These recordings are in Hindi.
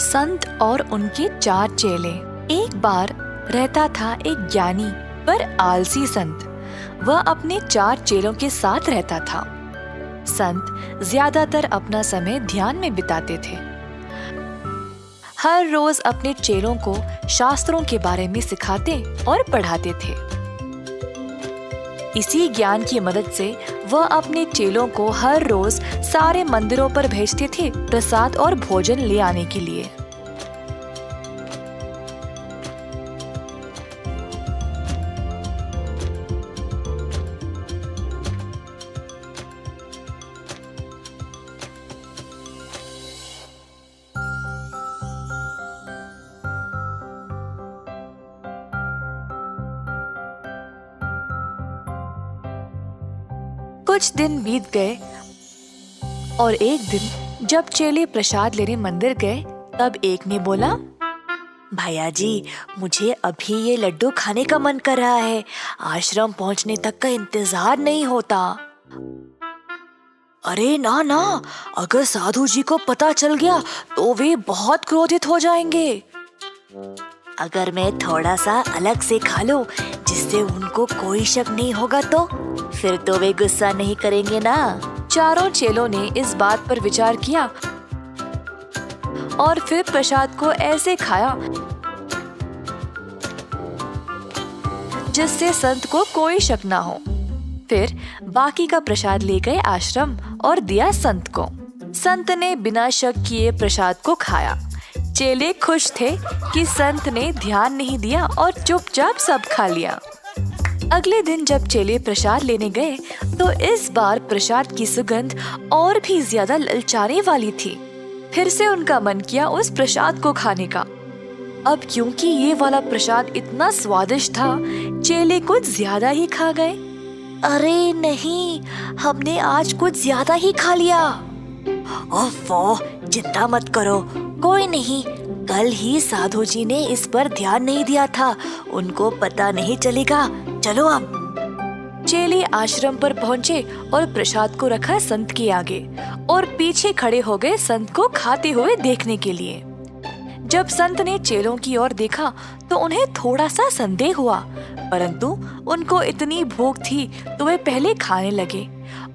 संत और उनके 4 चेले। एक बार रहता था एक ज्ञानी पर आलसी संत। वह अपने 4 चेलों के साथ रहता था। संत ज्यादातर अपना समय ध्यान में बिताते थे। हर रोज अपने चेलों को शास्त्रों के बारे में सिखाते और पढ़ाते थे। इसी ज्ञान की मदद से वह अपने चेलों को हर रोज सारे मंदिरों पर भेजते थे प्रसाद और भोजन ले आने के लिए। कुछ दिन बीत गए और एक दिन जब चेले प्रसाद लेने मंदिर गए तब एक ने बोला, भैया जी, मुझे अभी ये लड्डू खाने का मन कर रहा है। आश्रम पहुंचने तक का इंतजार नहीं होता। अरे ना ना, अगर साधु जी को पता चल गया तो वे बहुत क्रोधित हो जाएंगे। अगर मैं थोड़ा सा अलग से खा लूं जिससे उनको कोई शक नहीं होगा तो फिर तो वे गुस्सा नहीं करेंगे ना। चारों चेलों ने इस बात पर विचार किया और फिर प्रसाद को ऐसे खाया जिससे संत को कोई शक ना हो। फिर बाकी का प्रसाद ले गए आश्रम और दिया संत को। संत ने बिना शक किए प्रसाद को खाया। चेले खुश थे कि संत ने ध्यान नहीं दिया और चुपचाप सब खा लिया। अगले दिन जब चेले प्रसाद लेने गए तो इस बार प्रसाद की सुगंध और भी ज्यादा ललचाने वाली थी। फिर से उनका मन किया उस प्रसाद को खाने का। अब क्योंकि ये वाला प्रसाद इतना स्वादिष्ट था, चेले कुछ ज्यादा ही खा गए। अरे नहीं, हमने आज कुछ ज्यादा ही खा लिया। ओफो, चिंता मत करो, कोई नहीं, कल ही साधु जी ने इस पर ध्यान नहीं दिया था, उनको पता नहीं चलेगा। चलो अब। चेले आश्रम पर पहुंचे और प्रसाद को रखा संत के आगे और पीछे खड़े हो गए संत को खाते हुए देखने के लिए। जब संत ने चेलों की ओर देखा तो उन्हें थोड़ा सा संदेह हुआ, परंतु उनको इतनी भूख थी तो वे पहले खाने लगे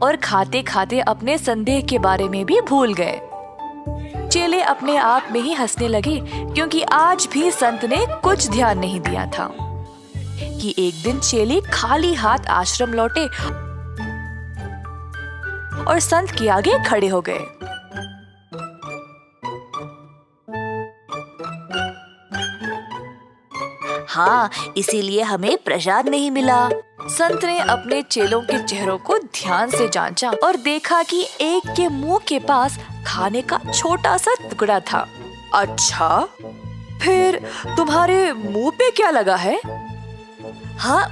और खाते खाते अपने संदेह के बारे में भी भूल गए। चेले अपने आप में ही हंसने लगे क्योंकि आज भी संत ने कुछ ध्यान नहीं दिया था कि एक दिन चेले खाली हाथ आश्रम लौटे और संत के आगे खड़े हो गए। हाँ, इसीलिए हमें प्रसाद नहीं मिला। संत ने अपने चेलों के चेहरों को ध्यान से जांचा और देखा कि एक के मुंह के पास खाने का छोटा सा टुकड़ा था। अच्छा, फिर तुम्हारे मुंह पे क्या लगा है? हाँ,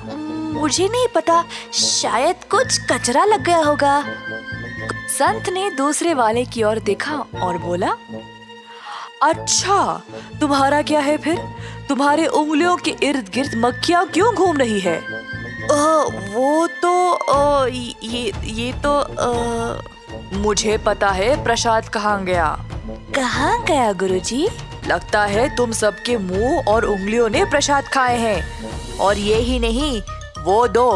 मुझे नहीं पता, शायद कुछ कचरा लग गया होगा। संत ने दूसरे वाले की ओर देखा और बोला, अच्छा, तुम्हारा क्या है फिर? तुम्हारे उंगलियों के इर्द गिर्द मक्खियाँ क्यों घूम रही है? वो तो ये तो मुझे पता है प्रसाद कहाँ गया। कहाँ गया गुरुजी? लगता है तुम सबके मुंह और उंगलियों ने प्रसाद खाए हैं। और ये ही नहीं, वो दो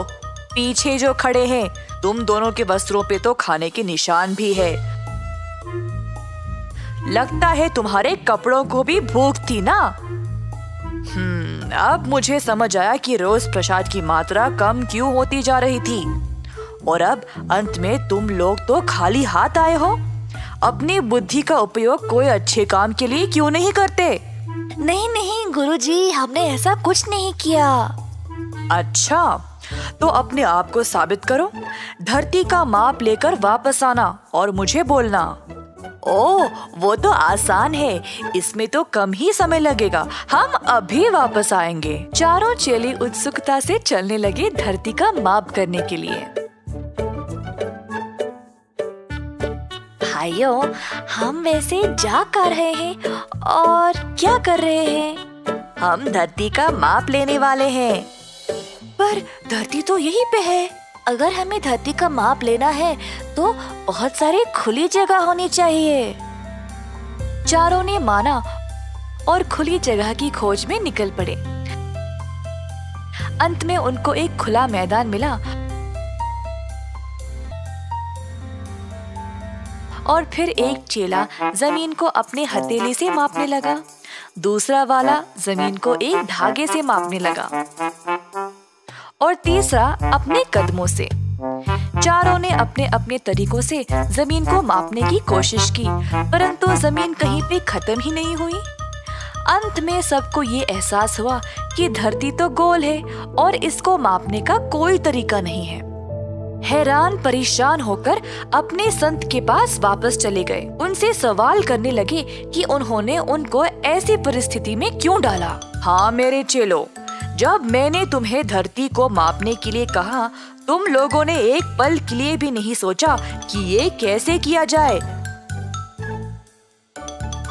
पीछे जो खड़े हैं, तुम दोनों के वस्त्रों पे तो खाने के निशान भी है। लगता है तुम्हारे कपड़ों को भी भूख थी ना। अब मुझे समझ आया कि रोज प्रसाद की मात्रा कम क्यों होती जा रही थी। और अब अंत में तुम लोग तो खाली हाथ आए हो। अपनी बुद्धि का उपयोग कोई अच्छे काम के लिए क्यों नहीं करते? नहीं नहीं गुरुजी, हमने ऐसा कुछ नहीं किया। अच्छा, तो अपने आप को साबित करो। धरती का माप लेकर वापस आना और मुझे बोलना। ओह, वो तो आसान है, इसमें तो कम ही समय लगेगा, हम अभी वापस आएंगे। चारों चेले उत्सुकता से चलने लगे धरती का माप करने के लिए। भाइयों, हम वैसे जा कर रहे हैं और क्या कर रहे हैं? हम धरती का माप लेने वाले हैं। पर धरती तो यहीं पे है। अगर हमें धरती का माप लेना है तो बहुत सारी खुली जगह होनी चाहिए। चारों ने माना और खुली जगह की खोज में निकल पड़े। अंत में उनको एक खुला मैदान मिला और फिर एक चेला जमीन को अपने हथेली से मापने लगा, दूसरा वाला जमीन को एक धागे से मापने लगा और तीसरा अपने कदमों से। चारों ने अपने अपने तरीकों से जमीन को मापने की कोशिश की, परंतु जमीन कहीं पे खत्म ही नहीं हुई। अंत में सबको ये एहसास हुआ कि धरती तो गोल है और इसको मापने का कोई तरीका नहीं है। हैरान परेशान होकर अपने संत के पास वापस चले गए। उनसे सवाल करने लगे कि उन्होंने उनको ऐसी परिस्थिति में क्यों डाला। हाँ मेरे चेलो, जब मैंने तुम्हें धरती को मापने के लिए कहा, तुम लोगों ने एक पल के लिए भी नहीं सोचा कि ये कैसे किया जाए।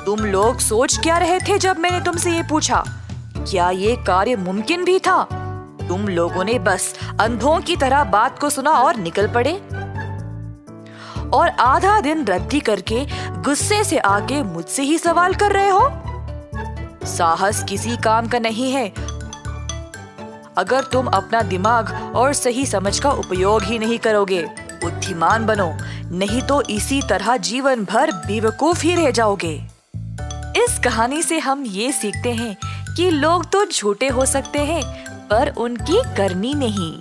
तुम लोग सोच क्या रहे थे जब मैंने तुमसे ये पूछा? क्या ये कार्य मुमकिन भी था? तुम लोगों ने बस अंधों की तरह बात को सुना और निकल पड़े और आधा दिन रद्दी करके गुस्से से आके मुझसे ही सवाल कर रहे हो। साहस किसी काम का नहीं है अगर तुम अपना दिमाग और सही समझ का उपयोग ही नहीं करोगे। बुद्धिमान बनो, नहीं तो इसी तरह जीवन भर बेवकूफ ही रह जाओगे। इस कहानी से हम ये सीखते हैं कि लोग तो झूठे हो सकते हैं, पर उनकी करनी नहीं।